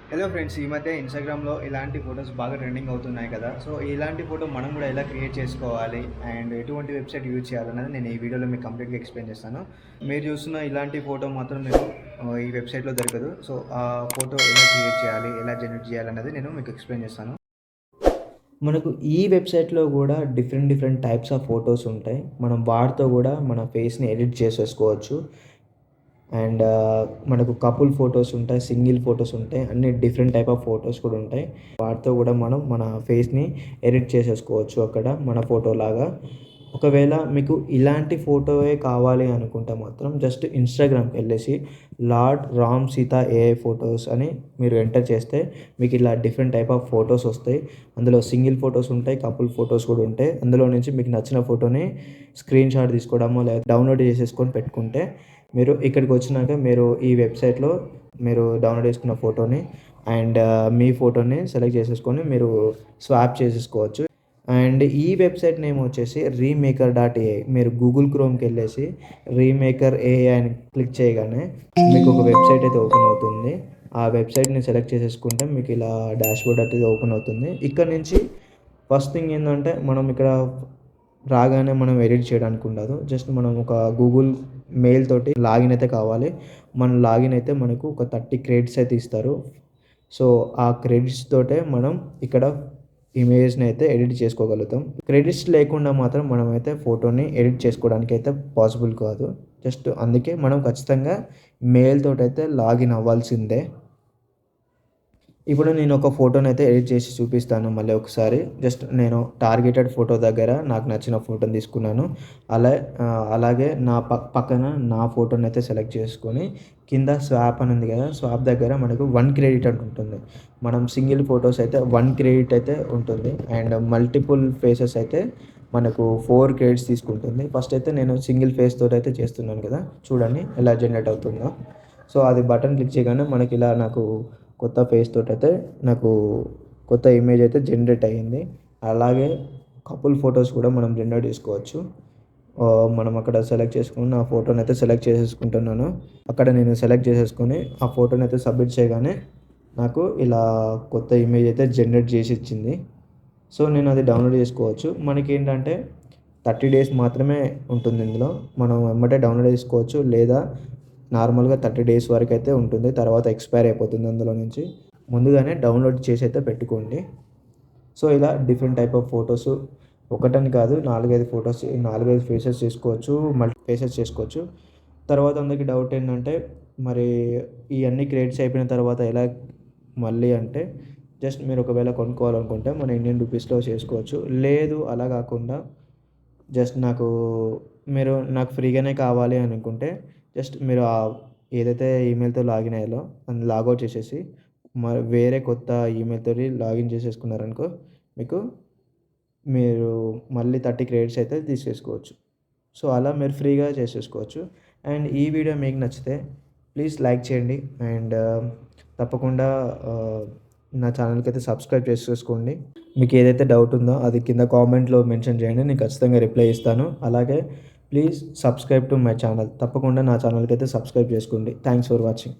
Hello friends, ఈ మధ్య ఇన్‌స్టాగ్రామ్‌లో ఇలాంటి ఫోటోస్ బాగా ట్రెండింగ్ అవుతున్నాయి కదా! సో, ఇలాంటి ఫోటో మనం కూడా ఎలా క్రియేట్ చేసుకోవాలి అండ్ ఎటువంటి వెబ్‌సైట్ యూజ్ చేయాలన్నది నేను ఈ వీడియోలో మీకు కంప్లీట్‌గా ఎక్స్‌ప్లెయిన్ చేస్తాను. మీరు చూస్తున్న ఇలాంటి ఫోటో మాత్రం మీకు ఈ వెబ్‌సైట్‌లో దొరకదు. సో, ఆ ఫోటో ఎలా క్రియేట్ చేయాలి, ఎలా జనరేట్ చేయాలన్నది నేను మీకు ఎక్స్‌ప్లెయిన్ చేస్తాను. మనకు ఈ వెబ్‌సైట్‌లో గూడా different different types of photos ఉంటాయి. మనం వాటితో గూడా మన ఫేస్‌ని ఎడిట్ చేసేసుకోవచ్చు. అండ్ మనకు కపుల్ ఫోటోస్ ఉంటాయి, సింగిల్ ఫోటోస్ ఉంటాయి. అన్ని డిఫరెంట్ టైప్ ఆఫ్ ఫోటోస్ కూడా ఉంటాయి. వాటితో కూడా మనం మన ఫేస్‌ని ఎడిట్ చేసేసుకోవచ్చు అక్కడ మన ఫోటోలాగా. ఒకవేళ మీకు ఇలాంటి ఫోటోయే కావాలి అనుకుంటే మాత్రం జస్ట్ ఇన్‌స్టాగ్రామ్‌కెళ్ళేసి Lord Ram Sita AI photos అని మీరు ఎంటర్ చేస్తే మీకు ఇలా డిఫరెంట్ టైప్ ఆఫ్ ఫోటోస్ వస్తాయి. అందులో సింగిల్ ఫోటోస్ ఉంటాయి, కపుల్ ఫోటోస్ కూడా ఉంటాయి. అందులో నుంచి మీకు నచ్చిన ఫోటోని స్క్రీన్‌షాట్ తీసుకోవడమో లేదా డౌన్‌లోడ్ చేసేసుకొని పెట్టుకుంటే మీరు ఇక్కడికొచ్చినాక మీరు ఈ వెబ్‌సైట్‌లో మీరు డౌన్‌లోడ్ చేసుకున్న ఫోటోని అండ్ మీ ఫోటోని సెలెక్ట్ చేసేసుకొని మీరు స్వాప్ చేసేసుకోవచ్చు. అండ్ ఈ వెబ్‌సైట్ నేమ్ వచ్చేసి రీమేకర్ డాట్ ఏఐ. మీరు గూగుల్ క్రోమ్‌కెళ్ళేసి రీమేకర్ ఏఐ అని క్లిక్ చేయగానే మీకు ఒక వెబ్‌సైట్ అయితే ఓపెన్ అవుతుంది. ఆ వెబ్‌సైట్‌ని సెలెక్ట్ చేసేసుకుంటే మీకు ఇలా డాష్‌బోర్డ్ అయితే ఓపెన్ అవుతుంది. ఇక్కడ నుంచి ఫస్ట్ థింగ్ ఏందంటే మనం ఇక్కడ రాగానే మనం ఎడిట్ చేయడానికి ఉండదు. జస్ట్ మనం ఒక గూగుల్ మెయిల్ తోటి లాగిన్ అయితే కావాలి. మన లాగిన్ అయితే మనకు ఒక 30 క్రెడిట్స్ అయితే ఇస్తారు. సో, ఆ క్రెడిట్స్ తోటే మనం ఇక్కడ ఇమేజ్‌ని అయితే ఎడిట్ చేసుకోగలుగుతాం. క్రెడిట్స్ లేకుండా మాత్రం మనమైతే ఫోటోని ఎడిట్ చేసుకోవడానికి అయితే పాసిబుల్ కాదు. జస్ట్ అందుకే మనం ఖచ్చితంగా మెయిల్ తోటైతే లాగిన్ అవ్వాల్సిందే. ఇప్పుడు నేను ఒక ఫోటోనైతే ఎడిట్ చేసి చూపిస్తాను మళ్ళీ ఒకసారి. జస్ట్ నేను టార్గెటెడ్ ఫోటో దగ్గర నాకు నచ్చిన ఫోటోని తీసుకున్నాను. అలా అలాగే నా పక్కన నా ఫోటోనైతే సెలెక్ట్ చేసుకొని కింద స్వాప్ అని ఉంది కదా! స్వాప్ దగ్గర మనకు 1 క్రెడిట్ అని ఉంటుంది. మనం సింగిల్ ఫోటోస్ అయితే 1 క్రెడిట్ అయితే ఉంటుంది. అండ్ మల్టిపుల్ ఫేసెస్ అయితే మనకు 4 క్రెడిట్స్ తీసుకుంటుంది. ఫస్ట్ అయితే నేను సింగిల్ ఫేస్ తోటైతే చేస్తున్నాను కదా! చూడండి ఎలా జనరేట్ అవుతుందో. సో, అది బటన్ క్లిక్ చేయగానే మనకిలా నాకు కొత్త ఫేస్ తోటైతే నాకు కొత్త ఇమేజ్ అయితే జనరేట్ అయ్యింది. అలాగే కపుల్ ఫోటోస్ కూడా మనం జనరేట్ చేసుకోవచ్చు. మనం అక్కడ సెలెక్ట్ చేసుకొని ఆ ఫోటోనైతే సెలెక్ట్ చేసేసుకుంటున్నాను. అక్కడ నేను సెలెక్ట్ చేసేసుకొని ఆ ఫోటోనైతే సబ్మిట్ చేయగానే నాకు ఇలా కొత్త ఇమేజ్ అయితే జనరేట్ చేసి ఇచ్చింది. సో, నేను అది డౌన్‌లోడ్ చేసుకోవచ్చు. మనకేంటంటే 30 డేస్ మాత్రమే ఉంటుంది ఇందులో. మనం ఎమ్మటే డౌన్‌లోడ్ చేసుకోవచ్చు. లేదా నార్మల్‌గా 30 డేస్ వరకైతే ఉంటుంది. తర్వాత ఎక్స్‌పైర్ అయిపోతుంది అందులో నుంచి. ముందుగానే డౌన్‌లోడ్ చేసైతే పెట్టుకోండి. సో, ఇలా డిఫరెంట్ టైప్ ఆఫ్ ఫోటోస్ ఒకటని కాదు 4, 5 ఫోటోస్ 4, 5 ఫేసెస్ చేసుకోవచ్చు. మల్టీ ఫేసెస్ చేసుకోవచ్చు. తర్వాత అందరికి డౌట్ ఏంటంటే మరి ఇయన్నీ క్రియేట్స్ అయిపోయిన తర్వాత ఎలా మళ్ళీ అంటే జస్ట్ మీరు ఒకవేళ కొనుక్కోవాలనుకుంటే మన ఇండియన్ రూపీస్‌లో చేసుకోవచ్చు. లేదు అలా కాకుండా జస్ట్ మీరు నాకు ఫ్రీగానే కావాలి అనుకుంటే జస్ట్ మీరు ఏదైతే ఈమెయిల్‌తో లాగిన్ అయ్యారో దాన్ని లాగౌట్ చేసేసి మరి వేరే కొత్త ఈమెయిల్‌తోటి లాగిన్ చేసేసుకున్నారనుకో మీకు మీరు మళ్ళీ 30 క్రెడిట్స్ అయితే తీసేసుకోవచ్చు. సో, అలా మీరు ఫ్రీగా చేసేసుకోవచ్చు. అండ్ ఈ వీడియో మీకు నచ్చితే ప్లీజ్ లైక్ చేయండి. అండ్ తప్పకుండా ఆహ్, నా ఛానల్‌కైతే సబ్స్క్రైబ్ చేసేసుకోండి. మీకు ఏదైతే డౌట్ ఉందో అది కింద కామెంట్‌లో మెన్షన్ చేయండి. నేను ఖచ్చితంగా రిప్లై ఇస్తాను. అలాగే please subscribe to my channel. తప్పకుండా నా ఛానల్‌కైతే సబ్స్క్రైబ్ చేసుకోండి. Thanks for watching.